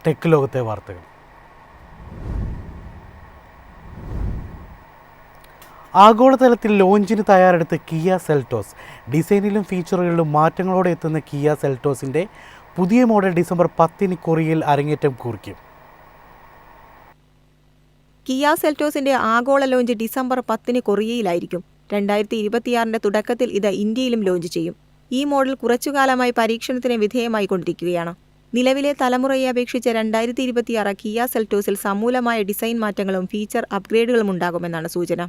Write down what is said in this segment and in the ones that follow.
Tech ലോകത്തെ വാർത്തകൾ. ആഗോളതലത്തിൽ ലോഞ്ചിന് തയ്യാറെടുത്ത് കിയ സെൽറ്റോസ്. ഡിസൈനിലും ഫീച്ചറുകളിലും മാറ്റങ്ങളോടെ എത്തുന്ന കിയ സെൽറ്റോസിൻ്റെ പുതിയ മോഡൽ ഡിസംബർ 10 കൊറിയയിൽ അരങ്ങേറ്റം കുറിക്കും. കിയ സെൽറ്റോസിന്റെ ആഗോള ലോഞ്ച് ഡിസംബർ 10 കൊറിയയിലായിരിക്കും. 2026 തുടക്കത്തിൽ ഇത് ഇന്ത്യയിലും ലോഞ്ച് ചെയ്യും. ഈ മോഡൽ കുറച്ചുകാലമായി പരീക്ഷണത്തിന് വിധേയമായി കൊണ്ടിരിക്കുകയാണ്. നിലവിലെ തലമുറയെ അപേക്ഷിച്ച് 2026 കിയ സെൽറ്റോസിൽ സമൂലമായ ഡിസൈൻ മാറ്റങ്ങളും ഫീച്ചർ അപ്ഗ്രേഡുകളും ഉണ്ടാകുമെന്നാണ് സൂചന.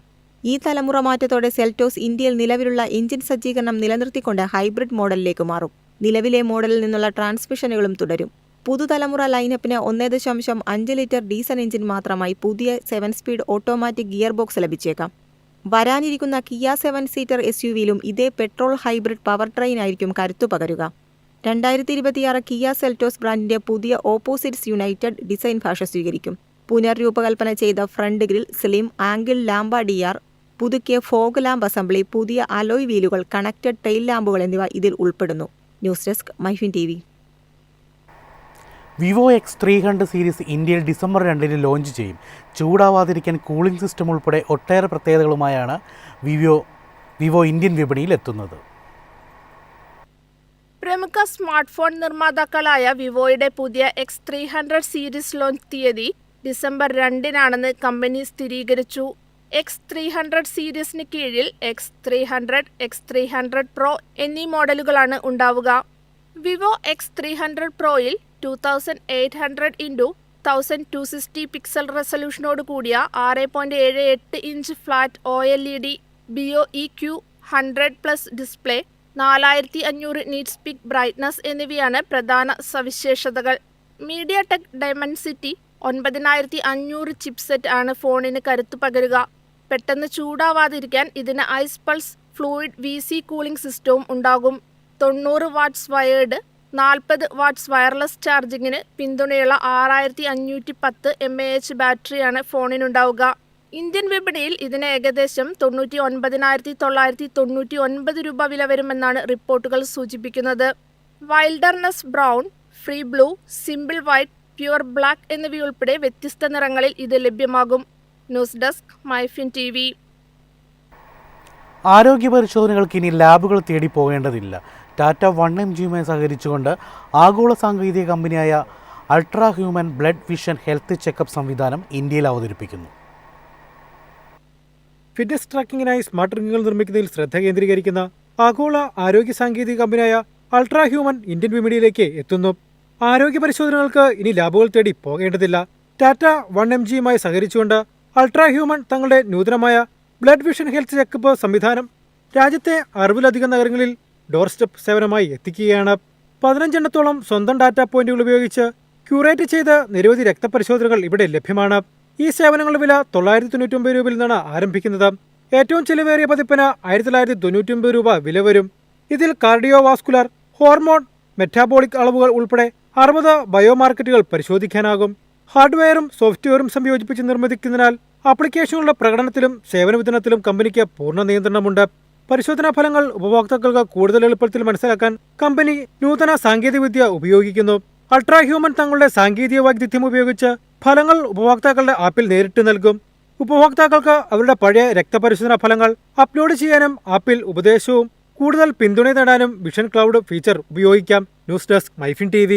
ഈ തലമുറ മാറ്റത്തോടെ സെൽറ്റോസ് ഇന്ത്യയിൽ നിലവിലുള്ള എഞ്ചിൻ സജ്ജീകരണം നിലനിർത്തിക്കൊണ്ട് ഹൈബ്രിഡ് മോഡലിലേക്ക് മാറും. നിലവിലെ മോഡലിൽ നിന്നുള്ള ട്രാൻസ്മിഷനുകളും തുടരും. പുതുതലമുറ ലൈനപ്പിന് 1.5 ലിറ്റർ ഡീസൽ എഞ്ചിൻ മാത്രമായി പുതിയ 7 സ്പീഡ് ഓട്ടോമാറ്റിക് ഗിയർ ബോക്സ് ലഭിച്ചേക്കാം. വരാനിരിക്കുന്ന കിയ 7 സീറ്റർ SUVയിലും ഇതേ പെട്രോൾ ഹൈബ്രിഡ് പവർ ട്രെയിൻ ആയിരിക്കും കരുത്തു പകരുക. 2026 കിയ സെൽറ്റോസ് ബ്രാൻഡിന്റെ പുതിയ ഓപ്പോസിറ്റ്സ് യുണൈറ്റഡ് ഡിസൈൻ ഭാഷ സ്വീകരിക്കും. പുനർരൂപകൽപ്പന ചെയ്ത front grille, slim angle lamp DR, പുതുക്കിയ ഫോഗ് ലാമ്പ് അസംബ്ലി, പുതിയ അലോയ് വീലുകൾ, കണക്റ്റഡ് ടെയിൽ ലാമ്പുകൾ എന്നിവ ഇതിൽ ഉൾപ്പെടുന്നു. News desk MyFin TV. Vivo X300 series ഇന്ത്യയിൽ ഡിസംബർ 2 ലോഞ്ച് ചെയ്യും. ചൂടാവാതിരിക്കാൻ കൂളിംഗ് സിസ്റ്റം ഉൾപ്പെടെ ഒട്ടേറെ പ്രത്യേകതകളുമായാണ് വിവോ ഇന്ത്യൻ വിപണിയിൽ എത്തുന്നത്. പ്രമുഖ സ്മാർട്ട് ഫോൺ നിർമ്മാതാക്കളായ വിവോയുടെ പുതിയ X300 സീരീസ് ലോഞ്ച് തീയതി ഡിസംബർ 2 കമ്പനി സ്ഥിരീകരിച്ചു. X300 സീരീസിന് കീഴിൽ X300, X300 Pro എന്നീ മോഡലുകളാണ് ഉണ്ടാവുക. വിവോ X300 Proയിൽ 2800x1260 പിക്സൽ റെസൊല്യൂഷനോട് കൂടിയ 6.78 inch flat OLED BOEQ 100+ display, 4500 നീറ്റ്സ് peak brightness എന്നിവയാണ് പ്രധാന സവിശേഷതകൾ. മീഡിയടെക് ഡൈമൻസിറ്റി 9500 ചിപ്സെറ്റ് ആണ് ഫോണിന് കരുത്തു പകരുക. പെട്ടെന്ന് ചൂടാവാതിരിക്കാൻ ഇതിന് ice pulse fluid VC cooling സിസ്റ്റവും ഉണ്ടാകും. 90 വാട്ട്സ് വയേർഡ്, 40 വാട്ട്സ് വയർലെസ് ചാർജിങ്ങിന് പിന്തുണയുള്ള 6510 mAh ബാറ്ററിയാണ് ഫോണിനുണ്ടാവുക. ഇന്ത്യൻ വിപണിയിൽ ഇതിന് ഏകദേശം 99,999 രൂപ വില വരുമെന്നാണ് റിപ്പോർട്ടുകൾ സൂചിപ്പിക്കുന്നത്. Wilderness brown, free blue, simple white, pure black എന്നിവയുൾപ്പെടെ വ്യത്യസ്ത നിറങ്ങളിൽ ഇത് ലഭ്യമാകും. News desk MyFin TV. ആരോഗ്യ പരിശോധനകൾക്ക് ഇനി ലാബുകൾ തേടി പോകേണ്ടതില്ല. ടാറ്റ 1mgയുമായി സഹകരിച്ചുകൊണ്ട് ആഗോള സാങ്കേതിക കമ്പനിയായ ultra human blood vision health checkup സംവിധാനം ഇന്ത്യയിൽ അവതരിപ്പിക്കുന്നു. ഫിറ്റ്നസ് ട്രാക്കിങ്ങിനായി സ്മാർട്ട് റിങ്ങുകൾ നിർമ്മിക്കുന്നതിൽ ശ്രദ്ധ കേന്ദ്രീകരിക്കുന്ന ആഗോള ആരോഗ്യ സാങ്കേതിക കമ്പനിയായ അൾട്രാ ഹ്യൂമൻ ഇന്ത്യൻ വിപണിയിലേക്ക് എത്തുന്നു. ആരോഗ്യ പരിശോധനകൾക്ക് ഇനി ലാബുകൾ തേടി പോകേണ്ടതില്ല. ടാറ്റ 1mgയുമായി സഹകരിച്ചുകൊണ്ട് അൾട്രാ ഹ്യൂമൻ തങ്ങളുടെ നൂതനമായ ബ്ലഡ് വിഷൻ ഹെൽത്ത് ചെക്കപ്പ് സംവിധാനം രാജ്യത്തെ 60ലധികം നഗരങ്ങളിൽ ഡോർ സ്റ്റെപ്പ് സേവനമായി എത്തിക്കുകയാണ്. 15 സ്വന്തം ഡാറ്റാ പോയിന്റുകൾ ഉപയോഗിച്ച് ക്യൂറേറ്റ് ചെയ്ത് നിരവധി രക്തപരിശോധനകൾ ഇവിടെ ലഭ്യമാണ്. ഈ സേവനങ്ങളുടെ വില 999 രൂപയിൽ നിന്നാണ് ആരംഭിക്കുന്നത്. ഏറ്റവും ചെലവേറിയ പതിപ്പിന് 1999 രൂപ വില വരും. ഇതിൽ കാർഡിയോവാസ്കുലർ, ഹോർമോൺ, മെറ്റാബോളിക് അളവുകൾ ഉൾപ്പെടെ 60 ബയോമാർക്കറ്റുകൾ പരിശോധിക്കാനാകും. ഹാർഡ്വെയറും സോഫ്റ്റ്വെയറും സംയോജിപ്പിച്ച് നിർമ്മിക്കുന്നതിനാൽ ആപ്ലിക്കേഷനുകളുടെ പ്രകടനത്തിലും സേവന വിതരണത്തിലും കമ്പനിക്ക് പൂർണ്ണ നിയന്ത്രണമുണ്ട്. പരിശോധനാ ഫലങ്ങൾ ഉപഭോക്താക്കൾക്ക് കൂടുതൽ എളുപ്പത്തിൽ മനസ്സിലാക്കാൻ കമ്പനി നൂതന സാങ്കേതികവിദ്യ ഉപയോഗിക്കുന്നു. അൾട്രാ ഹ്യൂമൻ തങ്ങളുടെ സാങ്കേതിക വൈദഗ്ധ്യം ഉപയോഗിച്ച് ഫലങ്ങൾ ഉപഭോക്താക്കളുടെ ആപ്പിൽ നേരിട്ട് നൽകും. ഉപഭോക്താക്കൾക്ക് അവരുടെ പഴയ രക്തപരിശോധനാ ഫലങ്ങൾ അപ്ലോഡ് ചെയ്യാനും ആപ്പിൽ ഉപദേശവും കൂടുതൽ പിന്തുണ നേടാനും വിഷൻ ക്ലൗഡ് ഫീച്ചർ ഉപയോഗിക്കാം. News desk MyFin TV.